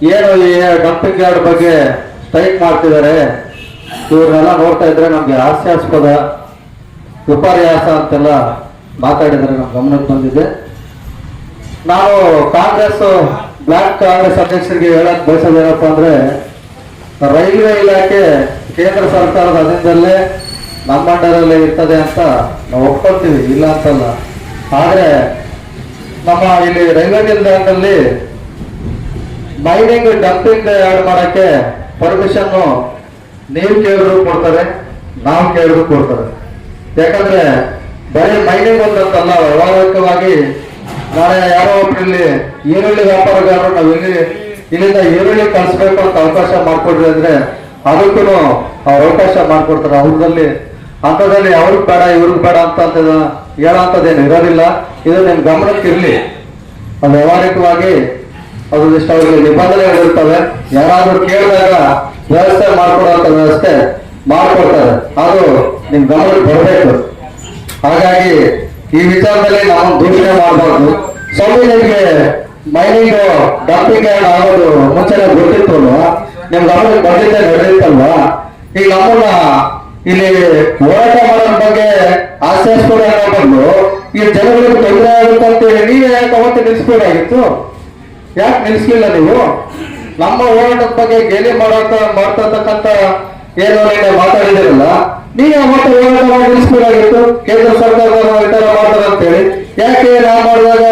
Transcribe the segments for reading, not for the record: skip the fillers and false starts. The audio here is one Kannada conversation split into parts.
ಏನು ಈ ಡಂಪಿಂಗ್ ಯಾರ್ಡ್ ಬಗ್ಗೆ ಸ್ಟ್ರೈಕ್ ಮಾಡ್ತಿದ್ದಾರೆ, ಇವ್ರನ್ನೆಲ್ಲ ನೋಡ್ತಾ ಇದ್ರೆ ನಮ್ಗೆ ಹಾಸ್ಯಾಸ್ಪದ ವಿಪರ್ಯಾಸ ಅಂತೆಲ್ಲ ಮಾತಾಡಿದರೆ ನಮ್ಮ ಗಮನಕ್ಕೆ ಬಂದಿದೆ. ನಾವು ಬ್ಲಾಕ್ ಕಾಂಗ್ರೆಸ್ ಅಧ್ಯಕ್ಷರಿಗೆ ಹೇಳಕ್ ಬಯಸೋದೇನಪ್ಪ ಅಂದ್ರೆ, ರೈಲ್ವೆ ಇಲಾಖೆ ಕೇಂದ್ರ ಸರ್ಕಾರದ ಅಧೀನದಲ್ಲೇ ನಮ್ಮ ಅಂಡರಲ್ಲೇ ಇರ್ತದೆ ಅಂತ ನಾವು ಒಪ್ಕೊಳ್ತೀವಿ, ಇಲ್ಲ ಅಂತಲ್ಲ. ಆದ್ರೆ ನಮ್ಮ ಇಲ್ಲಿ ರೈಲ್ವೆ ನಿಲ್ದಾಣದಲ್ಲಿ ಮೈನಿಂಗ್ ಡಂಪಿಂಗ್ ಯಾರ್ಡ್ ಮಾಡಕ್ಕೆ ಪರ್ಮಿಷನ್ ನೀವು ಕೇಳಿದ್ರು ಕೊಡ್ತಾರೆ, ನಾವು ಕೇಳಿದ್ರು ಕೊಡ್ತಾರೆ. ಯಾಕಂದ್ರೆ ಬರೀ ಮೈನಿಂಗ್ ಒಂದಂತಲ್ಲ, ವ್ಯವಹಾರಿಕವಾಗಿ ನಾಳೆ ಯಾರೋ ಒಬ್ರು ಇಲ್ಲಿ ಈರುಳ್ಳಿ ವ್ಯಾಪಾರಗಾರರು ನಾವು ಇಲ್ಲಿಂದ ಈರುಳ್ಳಿ ಕಳಿಸ್ಬೇಕು ಅಂತ ಅವಕಾಶ ಮಾಡ್ಕೊಡ್ರಿ ಅಂದ್ರೆ ಅದಕ್ಕೂ ಅವ್ರು ಅವಕಾಶ ಮಾಡ್ಕೊಡ್ತಾರೆ. ಅವ್ರದಲ್ಲಿ ಅಂಥದ್ದಲ್ಲಿ ಅವ್ರಿಗೆ ಬೇಡ ಇವ್ರಿಗೆ ಬೇಡ ಅಂತ ಹೇಳೋಂಥದ್ದೇನು ಇರೋದಿಲ್ಲ. ಇದು ನಿಮ್ ಗಮನಕ್ಕೆ ಇರಲಿ. ಅದು ವ್ಯವಹಾರಿಕವಾಗಿ ಅದು ಇಷ್ಟ ಅವರಿಗೆ ನಿಬಂಧನೆಗಳಿರ್ತವೆ. ಯಾರಾದ್ರೂ ಕೇಳಿದಾಗ ವ್ಯವಸ್ಥೆ ಮಾಡ್ಕೊಡುವಂತ ವ್ಯವಸ್ಥೆ ಮಾಡ್ಕೊಡ್ತಾರೆ, ಅದು ನಿಮ್ ಗಮನಕ್ಕೆ ಬರಬೇಕು. ಹಾಗಾಗಿ ಈ ವಿಚಾರದಲ್ಲಿ ನಾವು ದೂಷಣೆ ಮಾಡಬಾರ್ದು. ಸ್ವಾಮಿ, ನಿಮ್ಗೆ ಮೈನಿಂಗ್ ಡಂಪಿಂಗ್ ಯಾರ್ಡ್ ಆಗೋದು ಮುಂಚೆನೆ ಗೊತ್ತಿತ್ತು ಅಲ್ವಾ? ನಿಮ್ ಗಮನಕ್ಕೆ ಬಂದಿದ್ದೆ ನಡೆದಿತ್ತಲ್ವಾ? ಈಗ ನಮ್ಮನ್ನ ಇಲ್ಲಿ ಹೋರಾಟ ಮಾಡೋದ್ರ ಬಗ್ಗೆ ಆಶ್ರಯಿಸ್ಕೊಡ ಬಂದು ಈ ಜನಗಳಿಗೆ ತೊಂದರೆ ಆಗುತ್ತೆ ಅಂತೇಳಿ ನೀವೇ ಯಾಕೆ ಅವತ್ತು ನಿಲ್ಲಿಸ್ಬೋದಾಗಿತ್ತು? ಯಾಕೆ ನಿಲ್ಲಿಸ್ಲಿಲ್ಲ ನೀವು? ನಮ್ಮ ಹೋರಾಟದ ಬಗ್ಗೆ ಗೇಲಿ ಮಾಡ್ತಕ್ಕಂಥ ಏನೋ ಮಾತಾಡಿದಿರಲ್ಲ, ನೀವೇ ಅವತ್ತು ಹೋರಾಟ ಮಾಡಿ ನಿಲ್ಲಿಸ್ಬೋದಾಗಿತ್ತು. ಕೇಂದ್ರ ಸರ್ಕಾರದವರು ಈ ತರ ಮಾಡ್ತಾರೆ ಅಂತೇಳಿ ಯಾಕೆ ನಾವು ಮಾಡಿದಾಗ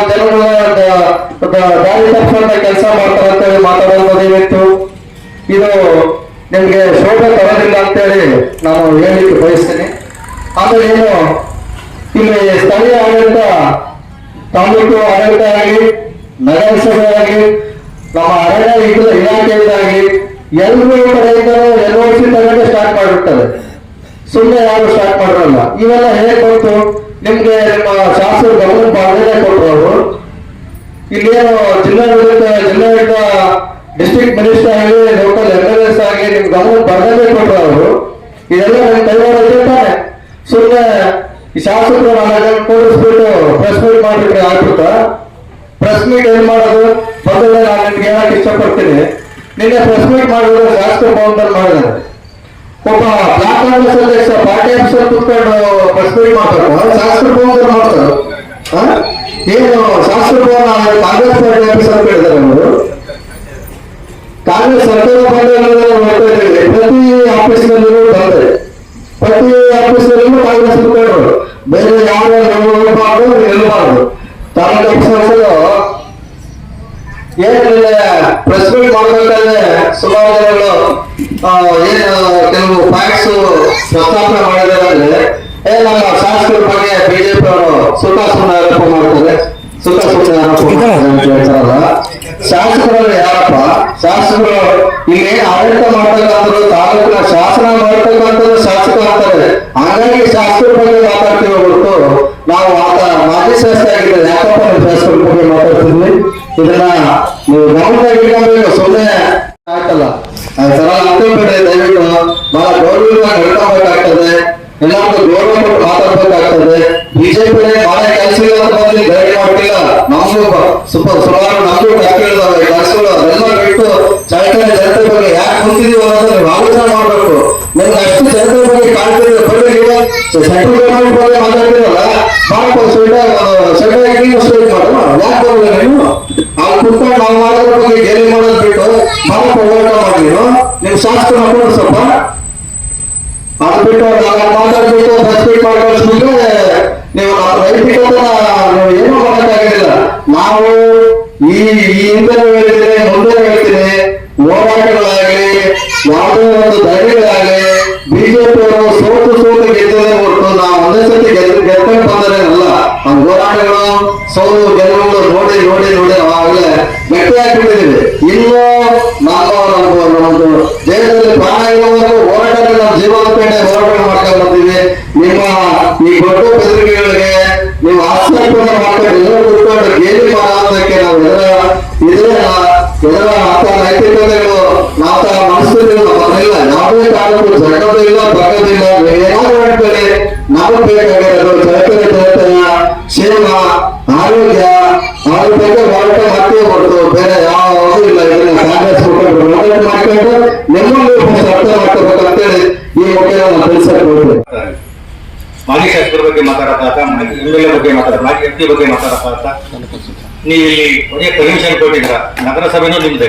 ಜನಗಳ ದಾರಿ ತಪ್ಪಿಸುವಂತ ಕೆಲಸ ಮಾಡ್ತಾರೆ ಅಂತೇಳಿ ಮಾತಾಡೋದೇನಿತ್ತು? ಇದು ನಿಮ್ಗೆ ಶೋಭೆ ತರೋದಿಲ್ಲ ಅಂತೇಳಿ ನಾನು ಹೇಳಲಿಕ್ಕೆ ಬಯಸ್ತೀನಿ. ಆಮೇಲೆ ಏನು ಇಲ್ಲಿ ಸ್ಥಳೀಯ ಆಡಳಿತ, ತಾಲೂಕು ಆಡಳಿತ ಆಗಲಿ, ನಗರಸಭೆ ಆಗಲಿ, ನಮ್ಮ ಅರಣ್ಯ ಇಲಾಖೆಯಿಂದಾಗಲಿ ಎಲ್ಲರೂ ಕಡೆಯಿಂದ LOC ತಗೊಂಡು ಸ್ಟಾರ್ಟ್ ಮಾಡಿರ್ತಾರೆ. ಸುಮ್ಮನೆ ಯಾರು ಸ್ಟಾರ್ಟ್ ಮಾಡಿರಲ್ಲ. ಇವೆಲ್ಲ ಹೇಗೆ ಬಂತು ನಿಮ್ಗೆ? ನಿಮ್ಮ ಶಾಸಕರು ಗಮನ ಬಾಧ್ಯತೆ ಕೊಟ್ಟರು. ಅವರು ಇಲ್ಲೇನು ಜಿಲ್ಲಾಡಳಿತ ಡಿಸ್ಟ್ರಿಕ್ಟ್ ಮಿನಿಸ್ಟರ್ ಆಗಲಿ, ಲೋಕಲ್ MLAs ಆಗಲಿ ನಿಮ್ ಗಮನ ಬಾಧ್ಯತೆ ಕೊಟ್ಟರು. ಅವರು ಇದೆಲ್ಲ ನಿಮ್ ಕೈವಾಡಕ್ಕೆ ತಾನೆ. ಸುಮ್ಮನೆ ಈ ಶಾಸಕರು ಕೂಡಿಸ್ಬಿಟ್ಟು ಪ್ರೆಸ್ ಮೀಟ್ ಮಾಡಿಬಿಟ್ರೆ ಆಗ್ಬಿಡ್ತಾ? ಪ್ರೆಸ್ ಮೀಟ್ ಏನ್ ಮಾಡೋದು? ಮೊದಲೇ ನಾನು ನಿಮ್ಗೆ ಹೇಳಕ್ ಇಷ್ಟಪಡ್ತೀನಿ. ನಿನ್ನೆ ಪ್ರೆಸ್ ಮೀಟ್ ಮಾಡಿದ್ರೆ ಶಾಸಕರ ಭವನದಲ್ಲಿ ಮಾಡಿದ್ದಾರೆ. ಒಬ್ಬ ಬ್ಲಾಕ್ ಕಾಂಗ್ರೆಸ್ ಅಧ್ಯಕ್ಷ ಪಾರ್ಟಿ ಆಫೀಸರ್ ಕುತ್ಕೊಂಡು ಪ್ರೆಸ್ ಮೀಟ್ ಮಾಡ್ತಾರೆ, ಶಾಸಕರ ಭವನದಲ್ಲಿ ಮಾಡ್ತಾರೆ. ಏನು ಶಾಸಕರ ಭವನ ಕಾಂಗ್ರೆಸ್ ಪಾರ್ಟಿ ಆಫೀಸರ್ ಕೇಳಿದ್ದಾರೆ ಅವರು. ಕಾಂಗ್ರೆಸ್ ಸರ್ಕಾರ ನೋಡ್ತಾ ಇದ್ದೀವಿ, ಪ್ರತಿ ಆಫೀಸ್ನಲ್ಲೂ ಬಂದರೆ ಪ್ರತಿ ಆಫೀಸ್ನಲ್ಲೂ ಕಾಂಗ್ರೆಸ್ ಕುತ್ಕೊಂಡ್ರು. ಬೇರೆ ಯಾವ ನಿಲ್ಲಬಾರ್ದು. ತಾಲೂಕು ಆಫೀಸರ್ಗಳು ಏನಿಲ್ಲ ಪ್ರೆಸ್ ಮೀಟ್ ಮಾಡಬೇಕಾದ್ರೆ ಸುಮಾರು ಜನಗಳು ಕೆಲವು ಪಾಯಿಂಟ್ಸ್ ಪ್ರಸ್ತಾಪನೆ ಮಾಡಿದ್ದಾರೆ. ಅಂದ್ರೆ ನಮ್ಮ ಶಾಸಕರ ಬಗ್ಗೆ ಬಿಜೆಪಿ ಅವರು ಸುಖಾಸುಮ್ಮನೆ ಆರೋಪ ಮಾಡ್ತಾರೆ. ಸುಖಾಸುಮ್ಮನೆ ಆರೋಪ ಅಂತ ಹೇಳ್ತಾರಲ್ಲ, ಶಾಸಕರಲ್ಲಿ ಯಾರಪ್ಪ? ಶಾಸಕರು ಇಲ್ಲಿ ಆಡಳಿತ ಮಾಡ್ತಕ್ಕಂಥದ್ದು, ತಾಲೂಕಿನ ಶಾಸನ ಮಾಡ್ತಕ್ಕಂಥದ್ದು ಶಾಸಕ ಅಂತಾರೆ. ಹಾಗಾಗಿ ಶಾಸಕರ ಬಗ್ಗೆ ಮಾತಾಡ್ತೀವಿ ಹೊರತು ನಾವು ಮಾಜಿ ಶಾಸಕ ಆಗಿದ್ರೆ ಯಾಕಪ್ಪ ಶಾಸಕರ ಬಗ್ಗೆ ಮಾತಾಡ್ತಿದ್ವಿ? ಇದನ್ನ ನೀವು ಗಮನದಾಗ ಸುಮ್ಮನೆ ಆಯ್ತಲ್ಲ, ಅದರ ಅಂತಿಬೇಡ. ದಯವಿಟ್ಟು ಬಹಳ ಗೌರವವಾಗಿ ನಡ್ಕೊಬೇಕಾಗ್ತದೆ, ಎಲ್ಲಾದ್ರೂ ಗೌರವ ಕೊಟ್ಟು ಮಾತಾಡ್ಬೇಕಾಗ್ತದೆ. ಬಿಜೆಪಿ ಬಹಳ ಕೆಲಸಗಳು ಬಂದು ಗೈಡ್ ಮಾಡಿಲ್ಲ. ನಮಗೂ ಸುಮಾರು ನಮಗೂ ಕಷ್ಟಗಳಿದಾವೆ. ಕೆಲಸಗಳು ಅದೆಲ್ಲ ಬಿಟ್ಟು ಚೈತನ್ಯ ಜನತೆ ಬಗ್ಗೆ ಯಾಕೆ ಕುಂತಿದೀವಿ ಅನ್ನೋದನ್ನ ನೀವು ಆಲೋಚನೆ ಮಾಡ್ಬೇಕು. ನಿಮ್ಗೆ ಅಷ್ಟು ಜನತೆ ಬಗ್ಗೆ ಕಾಣ್ತಿದ್ರೆ ಬರೀ ನೀವು ಸೆಂಟ್ರಲ್ ಗವರ್ಮೆಂಟ್ ಬಗ್ಗೆ ಮಾತಾಡ್ತಿರಲ್ಲ, ಸ್ಟ್ರೈಕ್ ಮಾಡೋಣ. ಯಾಕೆ ಬರೋಲ್ಲ ನೀವು? ಅವ್ರು ಕುತ್ಕೊಂಡು ನಾವು ಮಾಡೋದ್ರ ಬಗ್ಗೆ ಗೇಲಿ ಮಾಡೋದು ಬಿಟ್ಟು ಮಾಡಕ್ಕೆ ಹೋರಾಟ ಮಾಡಿ. ನಿಮ್ ಶಾಸಕರು ಹಾಕೊಂಡು ಸ್ವಲ್ಪ ಅದು ಬಿಟ್ಟು ನಾವು ಮಾತಾಡ್ಬಿಟ್ಟು ಪ್ರೆಸ್ ಮಾಡ್ಕೊಂಡ್ರೆ ನೀವು ರೈತರಿಗೋಸ್ಕರ ನೀವು ಏನೂ ಮಾಡೋಕ್ಕಾಗಿಲ್ಲ. ನಾವು ಈ ಹಿಂದೆ ಹೇಳ್ತೀನಿ, ಮುಂದೆ ಹೇಳ್ತೀನಿ, ಹೋರಾಟಗಳಾಗಲಿ ಯಾವುದೇ ಒಂದು ಧೈರ್ಯಗಳಾಗಲಿ ಬಿಜೆಪಿ ಅವರು ಸೋತು ಗೆದ್ದದೇ ಹೊರತು ನಾವು ಒಂದೇ ಸತಿ ಗೆದ್ಕೊಂಡು ಬಂದರೇನಲ್ಲ. ನಮ್ಮ ಹೋರಾಟಗಳು ಸೋಲು ಗೆಲುವುಗಳು ನೋಡಿ ನಾವಾಗಲೇ ಗಟ್ಟಿ ಹಾಕಿಬಿಟ್ಟಿದ್ದೀವಿ. ಇನ್ನೂ ನಮ್ಮದು ದೇಶದಲ್ಲಿ ಪ್ರಾಣ ಇರುವವರೆಗೂ ಹೋರಾಟದಲ್ಲಿ ನಾವು ಜೀವನಪೇಟೆ ಹೋರಾಟ ಮಾಡ್ಕೊಂಡು ಬಂದಿವಿ. ನಿಮ್ಮ ಈ ದೊಡ್ಡ ಬೆದರಿಕೆಗಳಿಗೆ ನೀವು ಆಶ್ಚರ್ಯ ಮಾಡ್ಕೊಂಡು ಎಲ್ಲರೂ ಕುತ್ಕೊಂಡು ಗೇಲಿ ಮಾಡೋದಕ್ಕೆ ನಾವು ಇದರ ನೈತಿಕತೆಗಳು ನಾವು ಮನಸ್ಸಿಲ್ಲ. ಯಾವುದೇ ಕಾರಣಕ್ಕೂ ಜಗದಿಲ್ಲ, ಬಗ್ಗದಿಲ್ಲ. ಏನಾದ್ರು ಹೇಳ್ತಾರೆ, ನಮಗೆ ಬೇಕಾಗಿರೋದು ಚೈತನ್ಯ ಕ್ಷೇಮ, ಆರೋಗ್ಯ, ಅದ್ರ ಬಗ್ಗೆ ಹೋರಾಟ ಮಾಡ್ತೀವಿ ಹೊರತು ಬೇರೆ ಯಾವುದು ನಾವು ತಿಳಿಸಕ್ಕೆ ಹೋಗ್ತೇವೆ. ಮಾಜಿ ಶಾಸಕರ ಬಗ್ಗೆ ಮಾತಾಡತ್ತ, MLA ಬಗ್ಗೆ ಮಾತಾಡ, ಮಾಜಿ MP ಬಗ್ಗೆ ಮಾತಾಡತ್ತ. ನೀವು ಇಲ್ಲಿ ಬರೀ ಪರ್ಮಿಷನ್ ಕೊಟ್ಟಿದ್ರ, ನಗರಸಭೆನೂ ನಿಮ್ದೆ,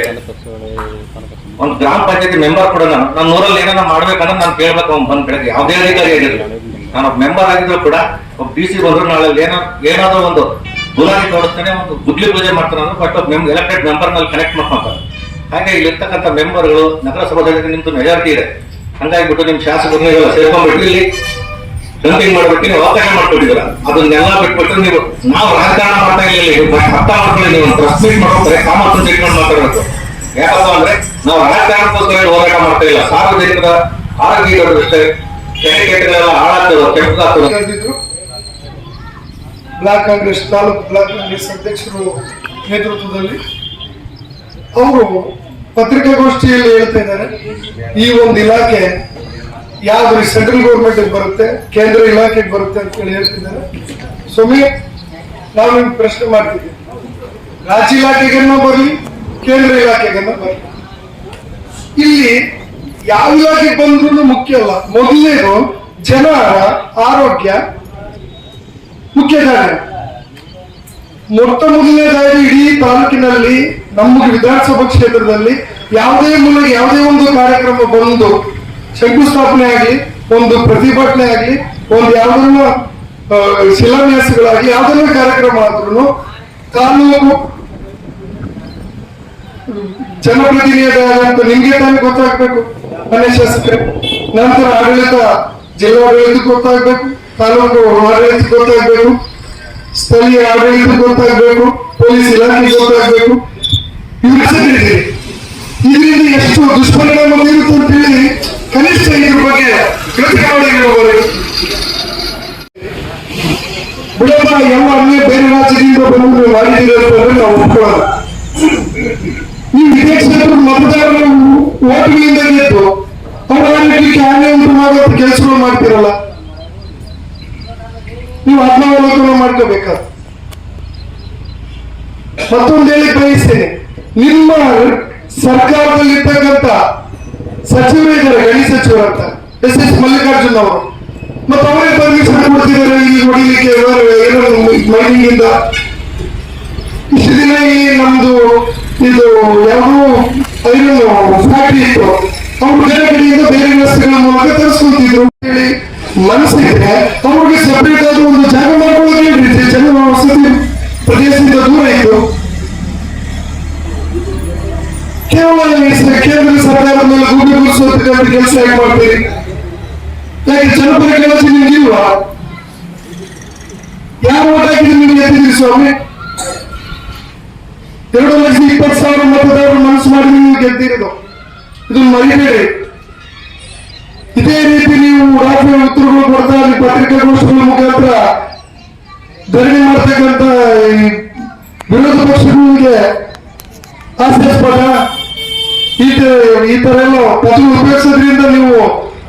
ಒಂದು ಗ್ರಾಮ ಪಂಚಾಯತಿ ಮೆಂಬರ್ ಕೂಡ ನನ್ನ ಊರಲ್ಲಿ ಏನಾರ ಮಾಡ್ಬೇಕಂದ್ರೆ ನಾನು ಕೇಳ್ಬೇಕು. ಅವ್ನು ಬಂದ್ ಬೆಳಗ್ಗೆ ಯಾವುದೇ ಅಧಿಕಾರಿ ಆಗಿದ್ರು, ನಾನು ಮೆಂಬರ್ ಆಗಿದ್ರು ಕೂಡ ಒಬ್ಬ DC ಬಂದ್ರು ನಾಳೆ ಏನಾದ್ರು ಒಂದು ಗುಲಾಬಿ ತೋರಿಸ್ತಾನೆ, ಒಂದು ಗುಡ್ಲಿ ಪೂಜೆ ಮಾಡ್ತಾನೆ ಅಂದ್ರೆ ಬಟ್ ಎಲೆಕ್ಟೆಡ್ ಮೆಂಬರ್ ನಲ್ಲಿ ಕನೆಕ್ಟ್ ಮಾಡ್ಕೊಂತಾರೆ. ಹಾಗೆ ಇಲ್ಲಿರ್ತಕ್ಕಂಥ ಮೆಂಬರ್ಗಳು ನಗರಸಭಾದಲ್ಲಿ ನಿಮ್ದು ಮೆಜಾರಿಟಿ ಇದೆ, ಹಂಗಾಗಿಬಿಟ್ಟು ನಿಮ್ ಶಾಸಕರನ್ನ ಇವೆಲ್ಲ ಸೇರ್ಕೊಂಡ್ಬಿಟ್ಟು ಇಲ್ಲಿ ಡಂಪಿಂಗ್ ಮಾಡ್ಬಿಟ್ಟು ನೀವು ಅವಕಾಶ ಮಾಡ್ಕೊಟ್ಟಿದ್ದೀರ. ಅದನ್ನೆಲ್ಲ ಬಿಟ್ಬಿಟ್ಟು ನೀವು ನಾವು ರಾಜಕಾರಣ ಮಾಡ್ತಾ ಇಲ್ಲ, ಅರ್ಥ ಮಾಡ್ಕೊಳ್ಳಿ. ನೀವು ಪ್ರೆಸ್ ಮೀಟ್ ಮಾಡ್ಕೊತಾರೆ, ಕಾಮನ್ ಟ್ರೀಟ್ಮೆಂಟ್ ಮಾತಾಡಬೇಕು. ಯಾಕಪ್ಪ ಅಂದ್ರೆ ನಾವು ರಾಜಕಾರಣಕ್ಕೋಸ್ಕರ ಹೋರಾಟ ಮಾಡ್ತಾ ಇಲ್ಲ, ಸಾರ್ವಜನಿಕರ ಆರೋಗ್ಯ ದೃಷ್ಟಿ ಕೆಟ್ಟಗಳೆಲ್ಲ ಹಾಳಾಗ್ತದೆ, ಕೆಟ್ಟದಾಗ್ತದೆ. ಬ್ಲಾಕ್ ಕಾಂಗ್ರೆಸ್ ತಾಲೂಕು ಬ್ಲಾಕ್ ಕಾಂಗ್ರೆಸ್ ಅಧ್ಯಕ್ಷರು ನೇತೃತ್ವದಲ್ಲಿ ಅವರು ಪತ್ರಿಕಾಗೋಷ್ಠಿಯಲ್ಲಿ ಹೇಳ್ತಾ ಇದ್ದಾರೆ, ಈ ಒಂದು ಇಲಾಖೆ ಯಾವ್ದು ಸೆಂಟ್ರಲ್ ಗೌರ್ಮೆಂಟ್ ಬರುತ್ತೆ, ಕೇಂದ್ರ ಇಲಾಖೆಗೆ ಬರುತ್ತೆ ಅಂತ ಹೇಳಿ ಹೇಳ್ತಿದ್ದಾರೆ. ಸ್ವಾಮಿ, ನಾವು ನಿಮ್ಗೆ ಪ್ರಶ್ನೆ ಮಾಡ್ತಿದ್ದೀವಿ, ರಾಜ್ಯ ಇಲಾಖೆಗನ್ನ ಬರಲಿ, ಕೇಂದ್ರ ಇಲಾಖೆಗನ್ನ ಬರಲಿ, ಇಲ್ಲಿ ಯಾವ ಇಲಾಖೆಗೆ ಬಂದ್ರು ಮುಖ್ಯ ಅಲ್ಲ. ಮೊದಲನೇದು ಜನರ ಆರೋಗ್ಯ ಮುಖ್ಯ ಕಾರಣ. ಮೊಟ್ಟ ಮೊದಲನೇದಾಗಿ ಇಡೀ ತಾಲೂಕಿನಲ್ಲಿ ನಮ್ಮ ವಿಧಾನಸಭಾ ಕ್ಷೇತ್ರದಲ್ಲಿ ಯಾವುದೇ ಮೂಲಕ ಯಾವುದೇ ಒಂದು ಕಾರ್ಯಕ್ರಮ ಬಂದು ಶಂಕುಸ್ಥಾಪನೆ ಆಗಲಿ, ಒಂದು ಪ್ರತಿಭಟನೆ ಆಗಲಿ, ಒಂದು ಯಾವ್ದನ್ನ ಶಿಲಾನ್ಯಾಸಗಳಾಗಿ ಯಾವ್ದನ್ನ ಕಾರ್ಯಕ್ರಮ ಆದ್ರೂ ತಾಲೂಕು ಜನಪ್ರತಿನಿಧಿಯಾದಂತ ನಿಮ್ಗೆ ತಾನೇ ಗೊತ್ತಾಗ್ಬೇಕು, ಮನೆ ಶಾಸಕರೇ. ನಂತರ ಆಡಳಿತ, ಜಿಲ್ಲಾಡಳಿತ ಗೊತ್ತಾಗ್ಬೇಕು, ತಾಲೂಕು ಆಡಳಿತ ಗೊತ್ತಾಗ್ಬೇಕು, ಸ್ಥಳೀಯ ಆಡಳಿತ ಗೊತ್ತಾಗ್ಬೇಕು, ಪೊಲೀಸ್ ಇಲಾಖೆ ಗೊತ್ತಾಗ್ಬೇಕು. ಇದರಿಂದ ಎಷ್ಟು ದುಷ್ಪರಿಣಾಮ ಬೀರುತ್ತೆ ಅಂತ ಹೇಳಿ ಕನಿಷ್ಠ ಇದ್ರ ಬಗ್ಗೆ ಬಿಡಮ್ಮ. ಎಲ್ಲ ಅಲ್ಲೇ ಬೇರೆ ರಾಜ್ಯದಿಂದ ಬಂದು ಮಾಡಿದ್ದೀರಿ ಅಂತಂದ್ರೆ ನಾವು ಒಪ್ಕೊಳ್ಳೋಣ. ನೀವು ಇದೇ ಕ್ಷೇತ್ರದ ಮತದಾರರ ಓಟುಗಳಿಂದ ಗೆದ್ದು ಅವರಿಗೆ ಹಾನಿ ಉಂಟು ಮಾಡುವಂತ ಕೆಲಸಗಳು ಮಾಡ್ತಿರಲ್ಲ, ನೀವು ಆತ್ಮಾವಲೋಕನ ಮಾಡ್ಕೋಬೇಕಾದ. ಮತ್ತೊಂದು ಹೇಳಿ ಬಯಸ್ತೇನೆ, ನಿಮ್ಮ ಸರ್ಕಾರದಲ್ಲಿರ್ತಕ್ಕಂಥ ಸಚಿವರು ಇದ್ದಾರೆ, ಗಣಿ ಸಚಿವರು ಅಂತ SS ಮಲ್ಲಿಕಾರ್ಜುನ್ ಅವರು, ಮತ್ತೆ ಅವರೇ ಪರ್ಮಿಷನ್ ಕೊಡ್ತಿದ್ದಾರೆ ಇಲ್ಲಿ ಹೊಡಿಲಿಕ್ಕೆ ಮೈನಿಂಗ್ ಇಂದ. ಇಷ್ಟು ದಿನ ಈ ನಮ್ದು ಇದು ಯಾವುದು ಐರನ್ ಫ್ಯಾಕ್ಟ್ರಿ ಇತ್ತು, ಅವ್ರು ಬೇರೆ ಕಡೆಯಿಂದ ಬೇರೆ ರಸ್ತೆಗಳ ಮೂಲಕ ತರಿಸ್ಕೊಳ್ತಿದ್ರು ಹೇಳಿ ಮನಸ್ಸಿದ್ರೆ ಅವ್ರಿಗೆ ಸಪರೇಟ್ ಆದ ಒಂದು ಜಾಗ ಮಾಡ್ಕೊಳ್ಳೋಕೆ ಜನ ವಸತಿ ಪ್ರದೇಶದಿಂದ ದೂರ ಇತ್ತು. ಕೇವಲ ಕೇಂದ್ರ ಸರ್ಕಾರದ ಮೇಲೆ ಗುಡ್ಡೆ ಗುಡಿಸೋದಕ್ಕಂತ ಕೆಲಸ ಹೇಗೆ ಮಾಡ್ತೀರಿ? ಯಾಕೆ ಜನಪರ ಕೆಲಸ ನಿಮ್ಗಿಲ್ವಾ? ಯಾರು ಓಟ್ ಹಾಕಿದ್ರೆ ನಿಮ್ಗೆ ಎತ್ತಿದ್ರಿ ಸ್ವಾಮಿ? 2,20,000 ಮತದಾರರು ಮನಸ್ಸು ಮಾಡಿ ನೀವು ಗೆದ್ದಿರೋದು, ಇದನ್ನು ಮರಿಬೇಡಿ. ಇದೇ ರೀತಿ ನೀವು ರಾಜ್ಯ ಉತ್ತರಗಳು ಕೊಡ್ತಾ ಅಲ್ಲಿ ಪತ್ರಿಕಾಗೋಷ್ಠಿಗಳ ಮುಖಾಂತರ ಧರಣಿ ಮಾಡ್ತಕ್ಕಂಥ ವಿರೋಧ ಪಕ್ಷಗಳಿಗೆ ಹಾಸ್ಯಾಸ್ಪದ ಈ ತರ ಎಲ್ಲ ಪದ ಉಪಯೋಗಿಸೋದ್ರಿಂದ ನೀವು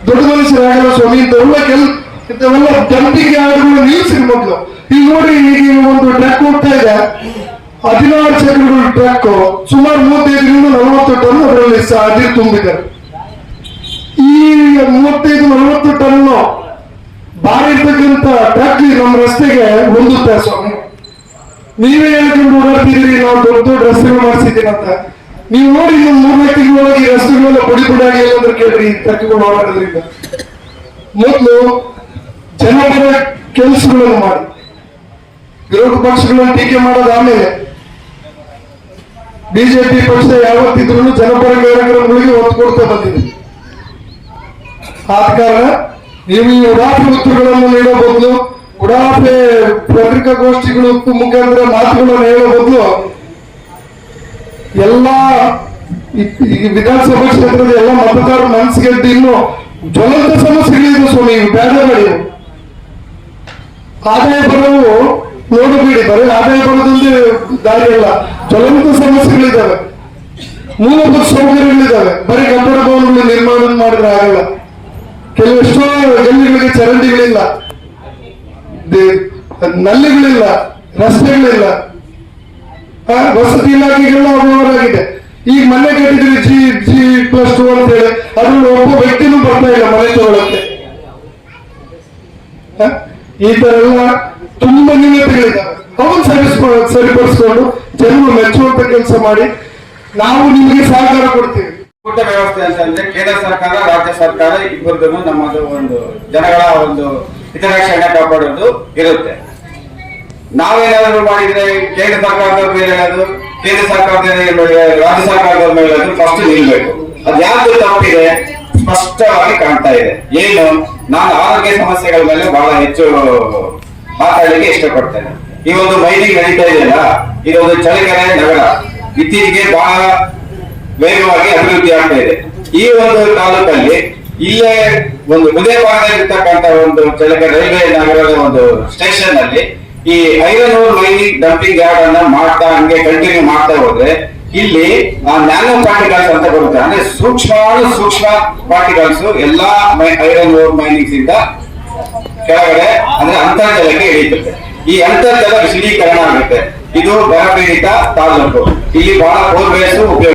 ದೊಡ್ಡ ಮನುಷ್ಯರಾಗಲ್ಲ ಸ್ವಾಮಿ. ಇಂಥವೆಲ್ಲ ಜಂಪಿಂಗ್ ಯಾರ್ಡ್ಗಳು ನಿಲ್ಸಿರಿ ಮೊದಲು. ಈಗ ನೋಡಿ, ಈಗ ಒಂದು ಟ್ರಕ್ ಹೋಗ್ತಾ ಇದೆ, 16 ಚಕ್ರಗಳ ಟ್ರಕ್, ಸುಮಾರು 35-40 ಟನ್ ಅದರಲ್ಲಿ ಅದಿರು ತುಂಬಿದ್ದಾರೆ. ಈ 35-40 ಟನ್ ಭಾರಿ ಇರ್ತಕ್ಕಂಥ ಟ್ರಕ್ ನಮ್ಮ ರಸ್ತೆಗೆ ಹೊಂದುತ್ತೆ ಸ್ವಾಮಿ. ನೀವೇ ಹೇಳ್ಕೊಂಡು ಓಡಾಡ್ತಿದ್ದೀರಿ ನಾವು ದೊಡ್ಡ ದೊಡ್ಡ ರಸ್ತೆಗಳು ಮಾಡಿಸಿದ್ದೀನಿ ಅಂತ. ನೀವು ನೋಡಿ, ಇನ್ನು 3-4 ತಿಂಗಳೊಳಗೆ ಈ ರಸ್ತೆಗಳೆಲ್ಲ ಪುಡಿ ಪುಡಿಯಾಗಿ ಎಲ್ಲಾದ್ರೂ ಕೇಳ್ರಿ ಟ್ರಕ್ಗಳು ಓಡಾಡೋದ್ರಿಂದ. ಮೊದಲು ಜನಪರ ಕೆಲಸಗಳನ್ನು ಮಾಡಿ, ವಿರೋಧ ಪಕ್ಷಗಳನ್ನು ಟೀಕೆ ಮಾಡೋದು ಆಮೇಲೆ. ಬಿಜೆಪಿ ಪಕ್ಷ ಯಾವತ್ತಿದ್ರು ಜನಪರ ಕಾರ್ಯಕ್ರಮಗಳಿಗೆ ಒತ್ತು ಕೊಡ್ತಾ ಬಂದಿದೆ. ಆದ ಕಾರಣ ನೀವು ಈ ಉಡಾಫೆ ಉತ್ತರಗಳನ್ನು ನೀಡೋ ಬದಲು, ಉಡಾಫೆ ಪತ್ರಿಕಾಗೋಷ್ಠಿಗಳು ಮುಖಾಂತರ ಮಾತುಗಳನ್ನು ಹೇಳೋ ಬದಲು ಎಲ್ಲ ವಿಧಾನಸಭಾ ಕ್ಷೇತ್ರದ ಎಲ್ಲ ಮತದಾರರ ಮನಸ್ಸಿಗೆ ಇನ್ನು ಜ್ವಲಂತ ಸಮಸ್ಯೆಗಳಿದೆ ಸ್ವಾಮಿ. ಬೇಡಬೇಡಿ, ಆದಾಯ ಬರವು ನೋಡಬೇಡಿ, ಬರೀ ಆದಾಯ ಬರೋದೊಂದೇ ದಾರಿ ಅಲ್ಲ, ಜ್ವಲಂತ ಸಮಸ್ಯೆಗಳಿದ್ದಾವೆ, ಮೂಲಭೂತ ಸೌಕರ್ಯಗಳಿದ್ದಾವೆ. ಬರೀ ಕಟ್ಟಡ ಭವನಗಳು ನಿರ್ಮಾಣ ಮಾಡಿದ್ರೆ ಆಗಲ್ಲ. ಕೆಲವೆಷ್ಟೋ ಗಲ್ಲಿಗಳಿಗೆ ಚರಂಡಿಗಳಿಲ್ಲ, ನಲ್ಲಿಗಳಿಲ್ಲ, ರಸ್ತೆಗಳಿಲ್ಲ, ವಸತಿ ಇಲಾಖೆಗೆಲ್ಲ ಅಭಾವವಾಗಿದೆ. ಈಗ ಮನೆ ಕಟ್ಟಿದ್ರೆ G+2 ಅಂತ ಹೇಳಿ ಅದ್ರಲ್ಲಿ ಒಬ್ಬ ವ್ಯಕ್ತಿನೂ ಬರ್ತಾ ಇಲ್ಲ ಮನೆ ತಗೊಳಕ್ಕೆ. ಈ ತರ ಎಲ್ಲ ತುಂಬಾ ನ್ಯೂನತೆಗಳಿದ್ದಾವೆ. ಅವನ್ ಸರಿಪಡಿಸ್ಕೊಂಡು ಜನರು ಮೆಚ್ಚುವಂತ ಕೆಲಸ ಮಾಡಿ ನಾವು ನಿಮಗೆ ಸಹಕಾರ ಕೊಡ್ತೀವಿ. ಊಟ ವ್ಯವಸ್ಥೆ ಅಂತಂದ್ರೆ ಕೇಂದ್ರ ಸರ್ಕಾರ ರಾಜ್ಯ ಸರ್ಕಾರ ಇಬ್ಬರದ್ದು ನಮ್ಮದು ಒಂದು ಜನಗಳ ಒಂದು ಹಿತರಕ್ಷಣೆ ಕಾಪಾಡೋದು ಇರುತ್ತೆ. ನಾವೇನಾದ್ರು ಮಾಡಿದ್ರೆ ಕೇಂದ್ರ ಸರ್ಕಾರದವ್ರ ಮೇಲೆ ಹೇಳೋದು, ಕೇಂದ್ರ ಸರ್ಕಾರದ ರಾಜ್ಯ ಸರ್ಕಾರದವ್ರ ಮೇಲೆ ಹೇಳೋದು ಫಸ್ಟ್ ನಿಲ್ಬೇಕು. ಅದು ಯಾವ್ದು ತಪ್ಪಿದೆ ಸ್ಪಷ್ಟವಾಗಿ ಕಾಣ್ತಾ ಇದೆ. ಏನು, ನಾನು ಆರೋಗ್ಯ ಸಮಸ್ಯೆಗಳ ಮೇಲೆ ಬಹಳ ಹೆಚ್ಚು ಮಾತಾಡಲಿಕ್ಕೆ ಇಷ್ಟಪಡ್ತೇನೆ. ಈ ಒಂದು ಮೈನಿಂಗ್ ನಡೀತಾ ಇದೆಯಲ್ಲ, ಇದೊಂದು ಚಳ್ಳಕೆರೆ ನಗರ ಇತ್ತೀಚೆಗೆ ಬಹಳ ವೇಗವಾಗಿ ಅಭಿವೃದ್ಧಿ ಆಗ್ತಾ ಇದೆ. ಈ ಒಂದು ತಾಲೂಕಲ್ಲಿ ಇಲ್ಲೇ ಒಂದು ಹೃದಯಭಾಗದಲ್ಲಿರ್ತಕ್ಕಂಥ ಒಂದು ಚಳ್ಳಕೆರೆ ರೈಲ್ವೆ ನಗರದ ಒಂದು ಸ್ಟೇಷನ್ ಅಲ್ಲಿ ಈ iron ore mining dumping yard ಅನ್ನ ಮಾಡ್ತಾ ಹಂಗೆ ಕಂಟಿನ್ಯೂ ಮಾಡ್ತಾ ಹೋದ್ರೆ ಇಲ್ಲಿ ನ್ಯಾನೋ ಪಾರ್ಟಿಕಲ್ಸ್ ಅಂತ ಬರುತ್ತೆ. ಅಂದ್ರೆ ಸೂಕ್ಷ್ಮ ಪಾರ್ಟಿಕಲ್ಸ್ ಎಲ್ಲಾ ಐರನ್ ಓರ್ ಮೈನಿಂಗ್ಸ್ ಇಂದ ಕೆಳಗಡೆ ಅಂದ್ರೆ ಅಂತರ್ಜಲಕ್ಕೆ ಇಳಿಯುತ್ತೆ. ಈ ಅಂತರ್ಜಲ ವಿಶದೀಕರಣ ಆಗುತ್ತೆ. ಇದು ಬರಪೀಡಿತ ತಾಲೂಕು. ಇಲ್ಲಿ ಬಹಳ ಬೋರ್ವೆಲ್ಸ್ ಉಪಯೋಗ